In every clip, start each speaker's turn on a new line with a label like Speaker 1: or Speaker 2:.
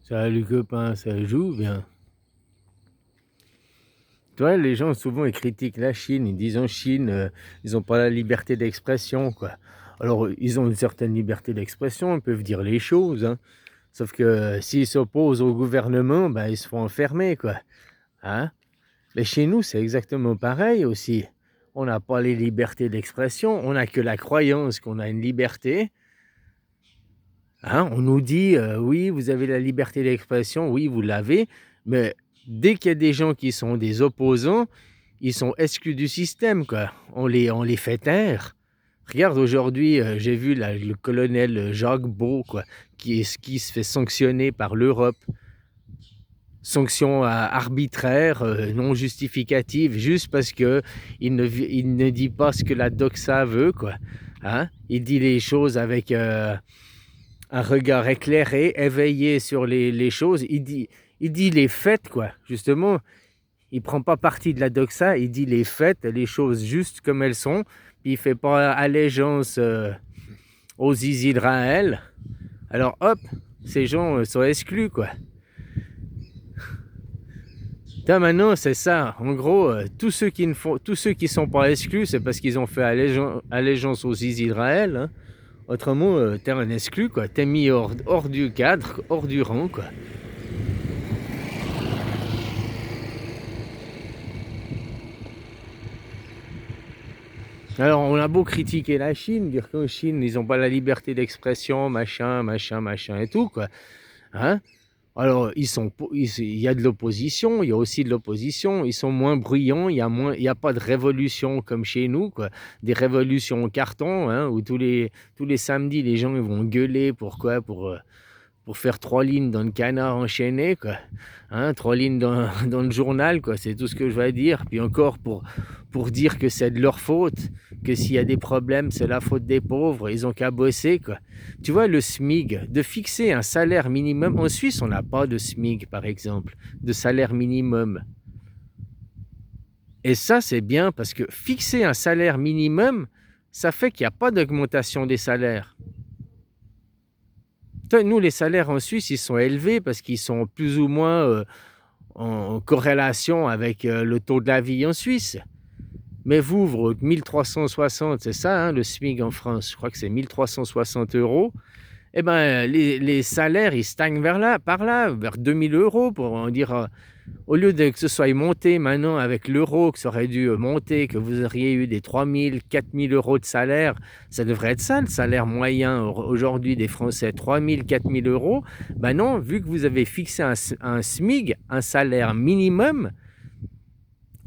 Speaker 1: Salut copain, ça joue bien. Tu vois, les gens souvent ils critiquent la Chine, ils disent en Chine, ils n'ont pas la liberté d'expression, quoi. Alors, ils ont une certaine liberté d'expression, ils peuvent dire les choses, hein. Sauf que s'ils s'opposent au gouvernement, bah, ils se font enfermer, quoi. Hein? Mais chez nous, c'est exactement pareil aussi. On n'a pas les libertés d'expression, on n'a que la croyance qu'on a une liberté. Hein, on nous dit, oui, vous avez la liberté d'expression, oui, vous l'avez, mais dès qu'il y a des gens qui sont des opposants, ils sont exclus du système, quoi. On les fait taire. Regarde, aujourd'hui, j'ai vu là, le colonel Jacques Beau, quoi, qui se fait sanctionner par l'Europe. Sanction arbitraire, non justificative, juste parce que il ne dit pas ce que la doxa veut, quoi. Hein? Il dit les choses avec un regard éclairé, éveillé sur les choses. Il dit les faits, quoi. Justement, il prend pas parti de la doxa, il dit les faits, les choses justes comme elles sont. Puis il fait pas allégeance aux Israël. Alors hop, ces gens sont exclus, quoi. Là, maintenant, c'est ça. En gros, tous ceux qui sont pas exclus, c'est parce qu'ils ont fait allégeance aux Israël. Hein. Autrement, t'es un exclu, quoi. T'es mis hors du cadre, hors du rang, quoi. Alors, on a beau critiquer la Chine, dire qu'en Chine, ils n'ont pas la liberté d'expression, machin, machin, machin et tout, quoi. Hein? Alors, il y a de l'opposition, il y a aussi de l'opposition, ils sont moins bruyants, il y a pas de révolution comme chez nous, quoi. Des révolutions au carton, hein, où tous les samedis, les gens ils vont gueuler, pourquoi? Pour faire 3 lignes dans le Canard enchaîné, quoi. Hein, 3 lignes dans le journal, quoi. C'est tout ce que je vais dire. Puis encore pour dire que c'est de leur faute, que s'il y a des problèmes, c'est la faute des pauvres. Ils ont qu'à bosser, quoi. Tu vois, le SMIG, de fixer un salaire minimum. En Suisse, on n'a pas de SMIG, par exemple, de salaire minimum. Et ça, c'est bien parce que fixer un salaire minimum, ça fait qu'il n'y a pas d'augmentation des salaires. Nous, les salaires en Suisse, ils sont élevés parce qu'ils sont plus ou moins en corrélation avec le taux de la vie en Suisse. Mais vous, 1360, c'est ça, hein, le SMIC en France, je crois que c'est 1360 euros. Eh ben, les salaires, ils stagnent par là, vers 2000 euros, pour en dire, au lieu que ce soit monté maintenant avec l'euro, que ça aurait dû monter, que vous auriez eu des 3000, 4000 euros de salaire, ça devrait être ça, le salaire moyen aujourd'hui des Français, 3000, 4000 euros. Ben non, vu que vous avez fixé un SMIG, un salaire minimum,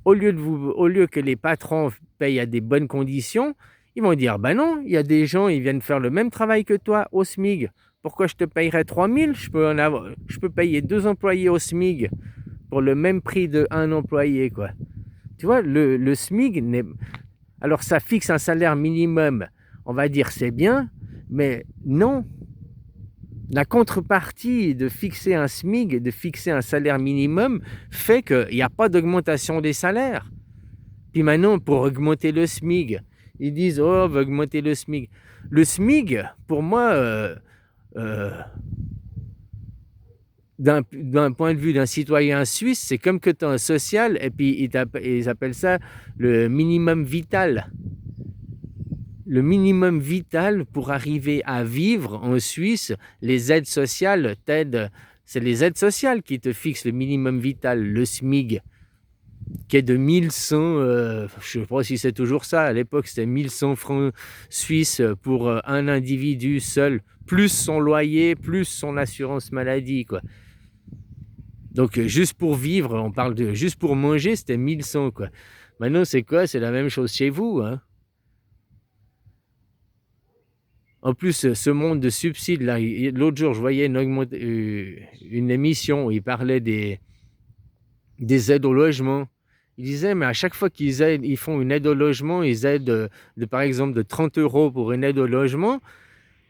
Speaker 1: au lieu que les patrons payent à des bonnes conditions, ils vont dire, ben non, il y a des gens, ils viennent faire le même travail que toi au SMIG. Pourquoi je te payerais 3000? Je peux payer 2 employés au SMIG pour le même prix d'un employé, quoi. Tu vois, le SMIG, alors ça fixe un salaire minimum, on va dire c'est bien, mais non. La contrepartie de fixer un SMIG, de fixer un salaire minimum, fait qu'il n'y a pas d'augmentation des salaires. Puis maintenant, pour augmenter le SMIG, ils disent, oh, on va augmenter le SMIG. Le SMIG, pour moi, d'un point de vue d'un citoyen suisse, c'est comme que tu as un social, et puis ils appellent ça le minimum vital. Le minimum vital pour arriver à vivre en Suisse, les aides sociales t'aident. C'est les aides sociales qui te fixent le minimum vital, le SMIG, qui est de 1100, je ne sais pas si c'est toujours ça, à l'époque c'était 1100 francs suisses pour un individu seul, plus son loyer, plus son assurance maladie, quoi. Donc juste pour vivre, on parle de juste pour manger, c'était 1100, quoi. Maintenant c'est quoi? C'est la même chose chez vous, hein. En plus, ce monde de subsides, là, l'autre jour, je voyais une émission où il parlait des aides au logement. Il disait, mais à chaque fois ils font une aide au logement, ils aident par exemple de 30 euros pour une aide au logement,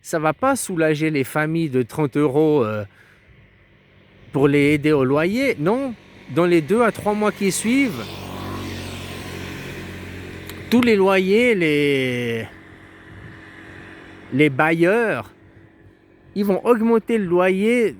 Speaker 1: ça ne va pas soulager les familles de 30 euros pour les aider au loyer. Non, dans les 2 à 3 mois qui suivent, tous les loyers, les bailleurs, ils vont augmenter le loyer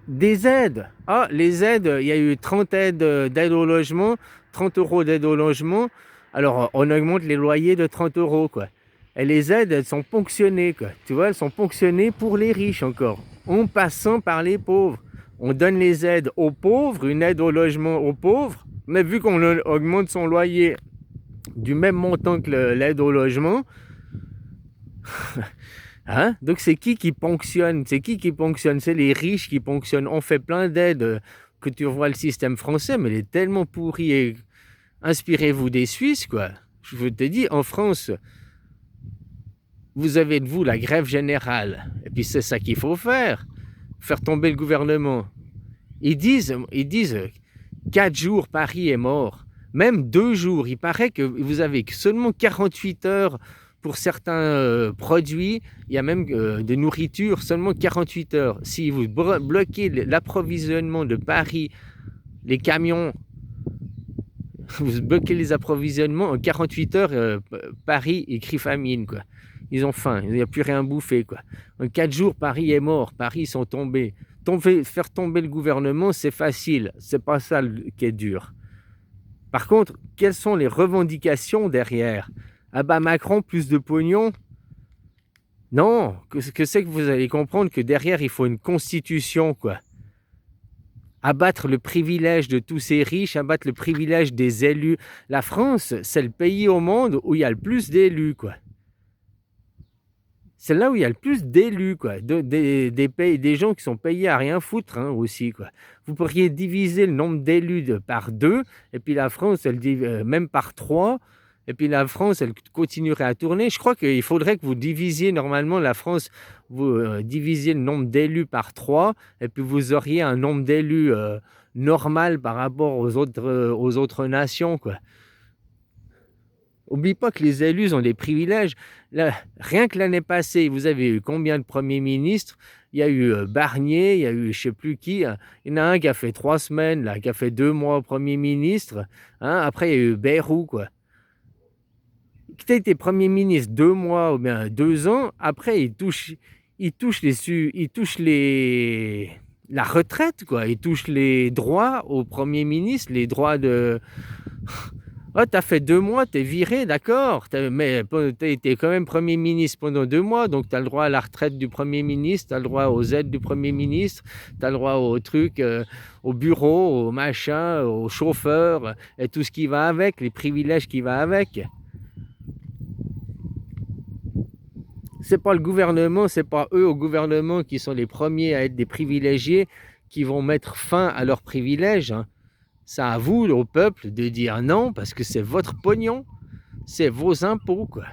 Speaker 1: Des aides. Ah, les aides, il y a eu 30 aides d'aide au logement, 30 euros d'aide au logement. Alors, on augmente les loyers de 30 euros, quoi. Et les aides, elles sont ponctionnées, quoi. Tu vois, elles sont ponctionnées pour les riches encore, en passant par les pauvres. On donne les aides aux pauvres, une aide au logement aux pauvres, mais vu qu'on augmente son loyer du même montant que l'aide au logement, hein? Donc c'est qui ponctionne? C'est qui ponctionne? C'est les riches qui ponctionnent. On fait plein d'aides, que tu vois le système français, mais il est tellement pourri. Et inspirez-vous des Suisses, quoi. Je te dis, en France, vous avez de vous la grève générale. Et puis c'est ça qu'il faut faire tomber le gouvernement. Ils disent 4 jours, Paris est mort. Même 2 jours. Il paraît que vous avez seulement 48 heures pour certains produits. Il y a même de nourriture, seulement 48 heures. Si vous bloquez l'approvisionnement de Paris, les camions, vous bloquez les approvisionnements, en 48 heures, Paris écrit famine, quoi. Ils ont faim, il n'y a plus rien à bouffer, quoi. En 4 jours, Paris est mort, Paris ils sont tombés. Faire tomber le gouvernement, c'est facile, c'est pas ça qui est dur. Par contre, quelles sont les revendications derrière? Ah bah Macron, plus de pognon? Non, que c'est que vous allez comprendre que derrière, il faut une constitution, quoi. Abattre le privilège de tous ces riches, abattre le privilège des élus. La France, c'est le pays au monde où il y a le plus d'élus, quoi. C'est là où il y a le plus d'élus, quoi. Des gens qui sont payés à rien foutre, hein, aussi, quoi. Vous pourriez diviser le nombre d'élus par 2, et puis la France, elle dit même par 3, et puis la France, elle continuerait à tourner. Je crois qu'il faudrait que vous divisiez normalement la France, vous divisiez le nombre d'élus par 3, et puis vous auriez un nombre d'élus normal par rapport aux autres nations, quoi. Oublie pas que les élus ont des privilèges. Là, rien que l'année passée, vous avez eu combien de premiers ministres? Il y a eu Barnier, il y a eu je sais plus qui. Il y en a un qui a fait 3 semaines, là, qui a fait 2 mois Premier ministre. Hein. Après, il y a eu Bayrou, quoi. Qui a été Premier ministre 2 mois ou bien 2 ans. Après, il touche la retraite, quoi. Il touche les droits au Premier ministre, les droits de... Oh, t'as fait 2 mois, t'es viré, d'accord. Mais t'as été quand même Premier ministre pendant 2 mois, donc t'as le droit à la retraite du Premier ministre, t'as le droit aux aides du Premier ministre, t'as le droit aux trucs, au bureau, au machin, au chauffeur, et tout ce qui va avec, les privilèges qui va avec. C'est pas le gouvernement, c'est pas eux au gouvernement qui sont les premiers à être des privilégiés qui vont mettre fin à leurs privilèges, hein. C'est à vous, au peuple, de dire non, parce que c'est votre pognon, c'est vos impôts, quoi.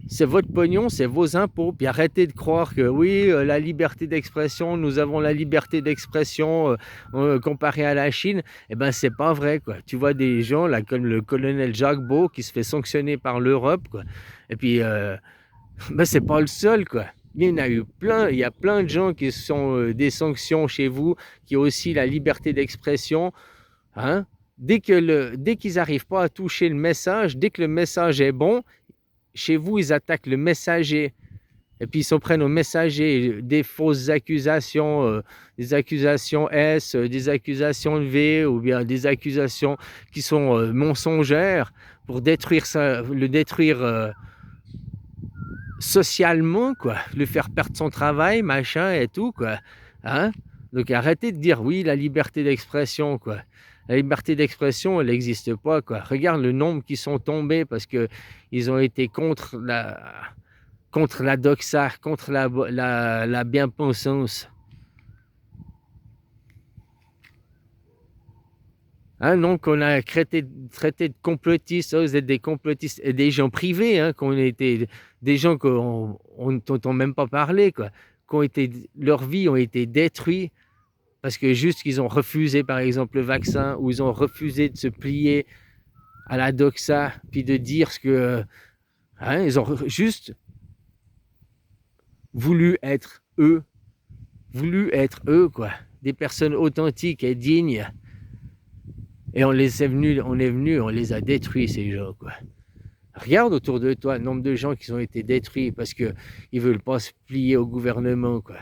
Speaker 1: C'est votre pognon, c'est vos impôts. Puis arrêtez de croire que oui, la liberté d'expression, nous avons la liberté d'expression comparée à la Chine. Eh ben, c'est pas vrai, quoi. Tu vois des gens, là, comme le colonel Jacques Beau, qui se fait sanctionner par l'Europe, quoi. Et puis, ben, c'est pas le seul, quoi. Il y en a eu plein, il y a plein de gens qui sont des sanctions chez vous, qui ont aussi la liberté d'expression, hein. Dès qu'ils n'arrivent pas à toucher le message, dès que le message est bon, chez vous, ils attaquent le messager. Et puis ils s'en prennent au messager des fausses accusations, des accusations S, des accusations V, ou bien des accusations qui sont mensongères pour détruire ça, le détruire socialement, quoi, le faire perdre son travail, machin et tout, quoi. Hein? Donc arrêtez de dire oui, la liberté d'expression, quoi. La liberté d'expression, elle n'existe pas, quoi. Regarde le nombre qui sont tombés parce que ils ont été contre la doxa, contre la bien-pensance. Hein, donc on a traité de complotistes, oh, vous êtes des complotistes, et des gens privés, hein, qui ont été, des gens dont on même pas parlé, quoi, leurs vies ont été détruites parce que juste qu'ils ont refusé par exemple le vaccin, ou ils ont refusé de se plier à la doxa, puis de dire ce que... Hein, ils ont juste voulu être eux, quoi, des personnes authentiques et dignes. Et on les a détruits, ces gens, quoi. Regarde autour de toi le nombre de gens qui ont été détruits parce qu'ils ne veulent pas se plier au gouvernement, quoi.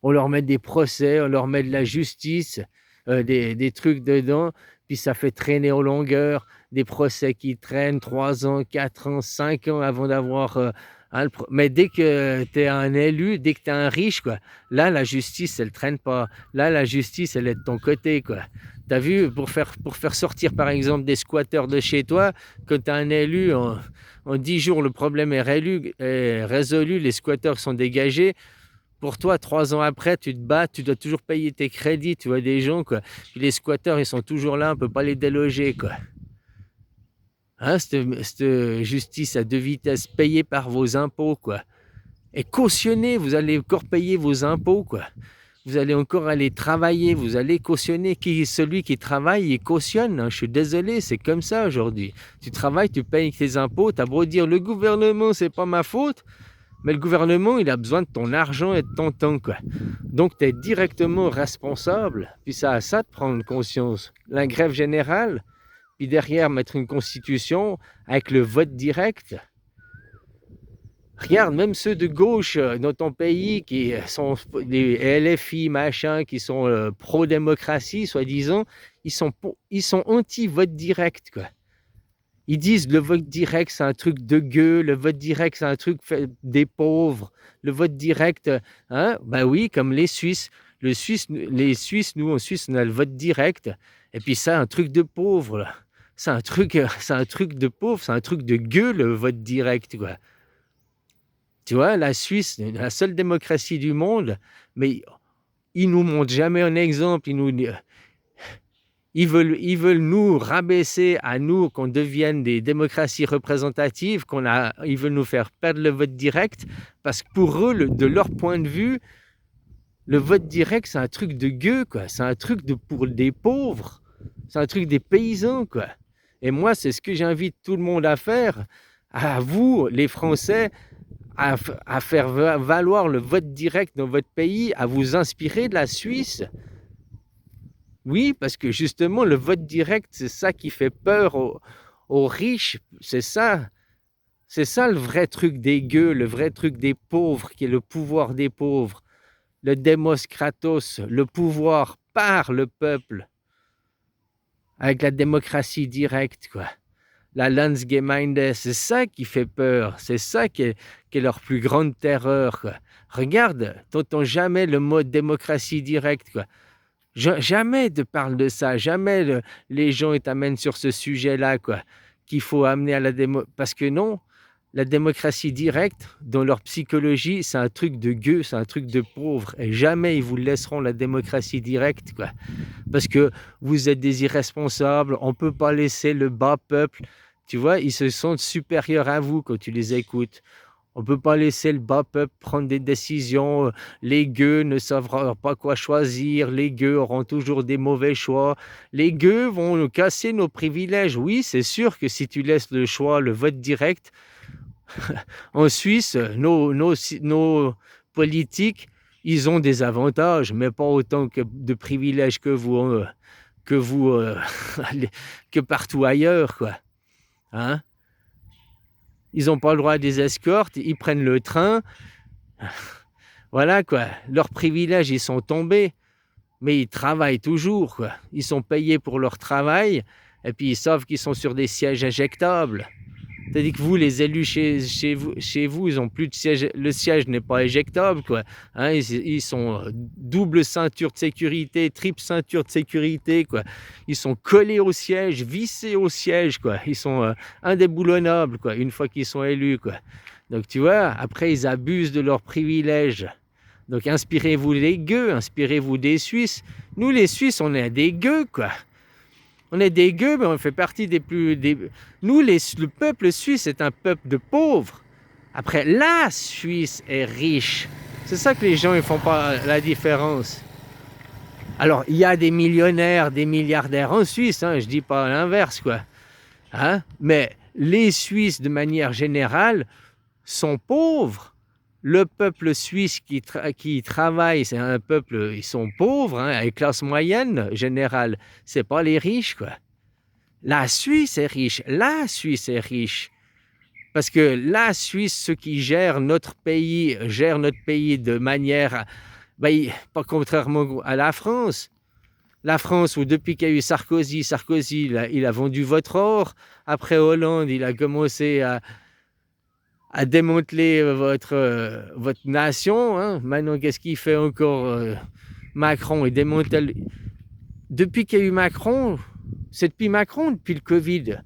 Speaker 1: On leur met des procès, on leur met de la justice, des trucs dedans, puis ça fait traîner en longueur, des procès qui traînent 3 ans, 4 ans, 5 ans avant d'avoir, mais dès que tu es un élu, dès que tu es un riche, quoi, là, la justice, elle traîne pas. Là, la justice, elle est de ton côté, quoi. Tu as vu, pour faire sortir, par exemple, des squatteurs de chez toi, quand tu as un élu, en 10 jours, le problème est résolu, les squatteurs sont dégagés. Pour toi, 3 ans après, tu te bats, tu dois toujours payer tes crédits, tu vois des gens, quoi. Puis les squatteurs, ils sont toujours là, on peut pas les déloger, quoi. Hein, cette justice à deux vitesses, payée par vos impôts, quoi. Et cautionnée, vous allez encore payer vos impôts, quoi. Vous allez encore aller travailler, vous allez cautionner. Celui qui travaille, il cautionne, hein. Je suis désolé, c'est comme ça aujourd'hui. Tu travailles, tu payes tes impôts, t'as beau dire le gouvernement, c'est pas ma faute. Mais le gouvernement, il a besoin de ton argent et de ton temps, quoi. Donc, tu es directement responsable. Puis c'est à ça de prendre conscience. La grève générale, puis derrière, mettre une constitution avec le vote direct. Regarde, même ceux de gauche dans ton pays qui sont les LFI, machin, qui sont pro-démocratie, soi-disant, ils sont anti-vote direct, quoi. Ils disent le vote direct, c'est un truc de gueux, le vote direct, c'est un truc fait des pauvres. Le vote direct, hein? Ben oui, comme les Suisses. Les Suisses, nous, en Suisse, on a le vote direct. Et puis ça, un truc de pauvre, là. C'est un truc de pauvre, c'est un truc de gueux, le vote direct, quoi. Tu vois, la Suisse, la seule démocratie du monde, mais ils nous montrent jamais un exemple. Ils veulent nous rabaisser à nous, qu'on devienne des démocraties représentatives, ils veulent nous faire perdre le vote direct, parce que pour eux, de leur point de vue, le vote direct, c'est un truc de gueux, quoi. C'est un truc pour des pauvres. C'est un truc des paysans, quoi. Et moi, c'est ce que j'invite tout le monde à faire, à vous, les Français, à faire valoir le vote direct dans votre pays, à vous inspirer de la Suisse. Oui, parce que justement, le vote direct, c'est ça qui fait peur aux riches. C'est ça. C'est ça le vrai truc des gueux, le vrai truc des pauvres, qui est le pouvoir des pauvres. Le démos kratos, le pouvoir par le peuple, avec la démocratie directe, quoi. La Landsgemeinde, c'est ça qui fait peur. C'est ça qui est leur plus grande terreur, quoi. Regarde, t'entends jamais le mot démocratie directe, quoi. Jamais de parle de ça, jamais les gens t'amènent sur ce sujet-là, quoi, qu'il faut amener à la démo. Parce que non, la démocratie directe, dans leur psychologie, c'est un truc de gueux, c'est un truc de pauvre. Et jamais ils vous laisseront la démocratie directe, quoi. Parce que vous êtes des irresponsables, on ne peut pas laisser le bas peuple. Tu vois, ils se sentent supérieurs à vous quand tu les écoutes. On ne peut pas laisser le bas peuple prendre des décisions. Les gueux ne savent pas quoi choisir. Les gueux auront toujours des mauvais choix. Les gueux vont nous casser nos privilèges. Oui, c'est sûr que si tu laisses le choix, le vote direct, en Suisse, nos politiques, ils ont des avantages, mais pas autant de privilèges que que partout ailleurs, quoi. Hein? Ils n'ont pas le droit à des escortes, ils prennent le train. Voilà, quoi. Leurs privilèges, ils sont tombés, mais ils travaillent toujours, quoi. Ils sont payés pour leur travail, et puis ils savent qu'ils sont sur des sièges éjectables. C'est-à-dire que vous, les élus chez vous, ils n'ont plus de siège. Le siège n'est pas éjectable, quoi. Hein, ils sont double ceinture de sécurité, triple ceinture de sécurité, quoi. Ils sont collés au siège, vissés au siège, quoi. Ils sont indéboulonnables, quoi, une fois qu'ils sont élus, quoi. Donc, tu vois, après, ils abusent de leurs privilèges. Donc, inspirez-vous des gueux, inspirez-vous des Suisses. Nous, les Suisses, on est des gueux, quoi. On est des gueux, mais on fait partie des plus... Nous, le peuple suisse est un peuple de pauvres. Après, la Suisse est riche. C'est ça que les gens ne font pas la différence. Alors, il y a des millionnaires, des milliardaires en Suisse, hein, je ne dis pas l'inverse, quoi. Hein? Mais les Suisses, de manière générale, sont pauvres. Le peuple suisse qui travaille, c'est un peuple, ils sont pauvres, hein, avec classe moyenne générale. C'est pas les riches, quoi. La Suisse est riche. La Suisse est riche. Parce que la Suisse, ceux qui gèrent notre pays de manière Bah, pas contrairement à la France. La France, où depuis qu'il y a eu Sarkozy, il a vendu votre or. Après Hollande, il a commencé à démanteler votre nation. Hein. Maintenant, qu'est-ce qu'il fait encore Macron, il démantèle. Depuis qu'il y a eu Macron, c'est depuis Macron, depuis le Covid,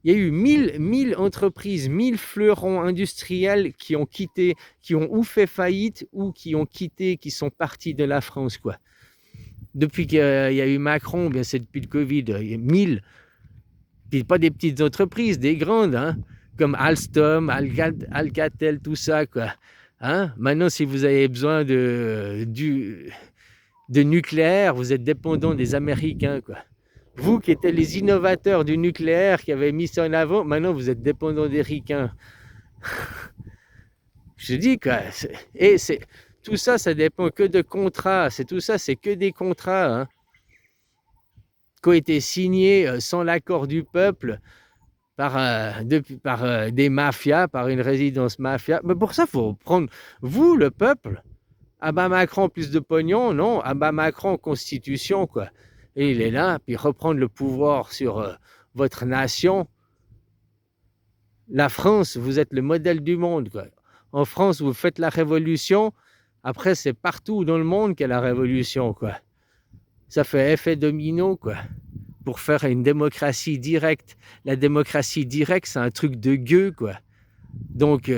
Speaker 1: il y a eu 1000 entreprises, 1000 fleurons industriels qui ont quitté, qui ont ou fait faillite ou qui ont quitté, qui sont partis de la France, quoi. Depuis qu'il y a eu Macron, bien c'est depuis le Covid, il y a 1000, puis pas des petites entreprises, des grandes, hein, comme Alstom, Alcatel, tout ça, quoi. Hein? Maintenant, si vous avez besoin de nucléaire, vous êtes dépendant des Américains, quoi. Vous qui étiez les innovateurs du nucléaire, qui avaient mis ça en avant, maintenant vous êtes dépendant des Ricains. Je dis quoi. Et tout ça, ça dépend que de contrats. Tout ça, c'est que des contrats, hein, qui ont été signés sans l'accord du peuple par des mafias, par une résidence mafia. Mais pour ça, il faut prendre, vous, le peuple, ah bah Macron, plus de pognon, non, ah bah Macron, constitution, quoi. Et il est là, puis reprendre le pouvoir sur votre nation. La France, vous êtes le modèle du monde, quoi. En France, vous faites la révolution, après c'est partout dans le monde qu'il y a la révolution, quoi. Ça fait effet domino, quoi, pour faire une démocratie directe. La démocratie directe, c'est un truc de gueux, quoi. Donc,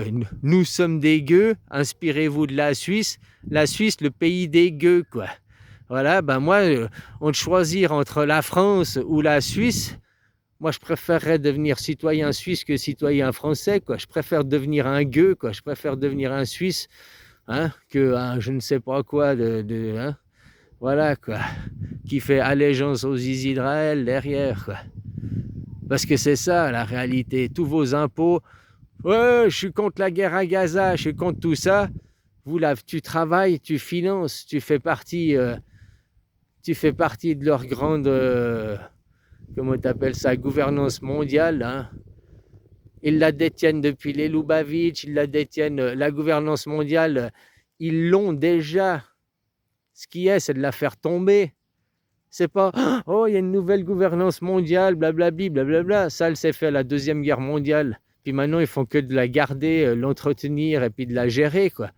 Speaker 1: nous sommes des gueux, inspirez-vous de la Suisse, le pays des gueux, quoi. Voilà, ben moi, on te choisir entre la France ou la Suisse, moi je préférerais devenir citoyen suisse que citoyen français, quoi. Je préfère devenir un gueux, quoi. Je préfère devenir un Suisse, hein, que un je ne sais pas quoi hein, voilà, quoi, qui fait allégeance aux Israël derrière, quoi. Parce que c'est ça la réalité, tous vos impôts. Ouais, je suis contre la guerre à Gaza, je suis contre tout ça. Vous là, tu travailles, tu finances, tu fais partie de leur grande, comment t'appelles ça, gouvernance mondiale. Hein. Ils la détiennent depuis les Lubavitch, ils la détiennent, la gouvernance mondiale, ils l'ont déjà. Ce qui est, c'est de la faire tomber. C'est pas, oh, il y a une nouvelle gouvernance mondiale, blablabli, blablabla. Ça, elle s'est fait à la Deuxième Guerre mondiale. Puis maintenant, ils font que de la garder, l'entretenir et puis de la gérer, quoi.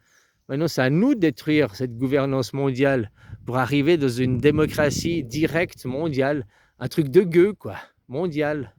Speaker 1: Maintenant, c'est à nous de détruire cette gouvernance mondiale pour arriver dans une démocratie directe mondiale. Un truc de gueux, quoi, mondial.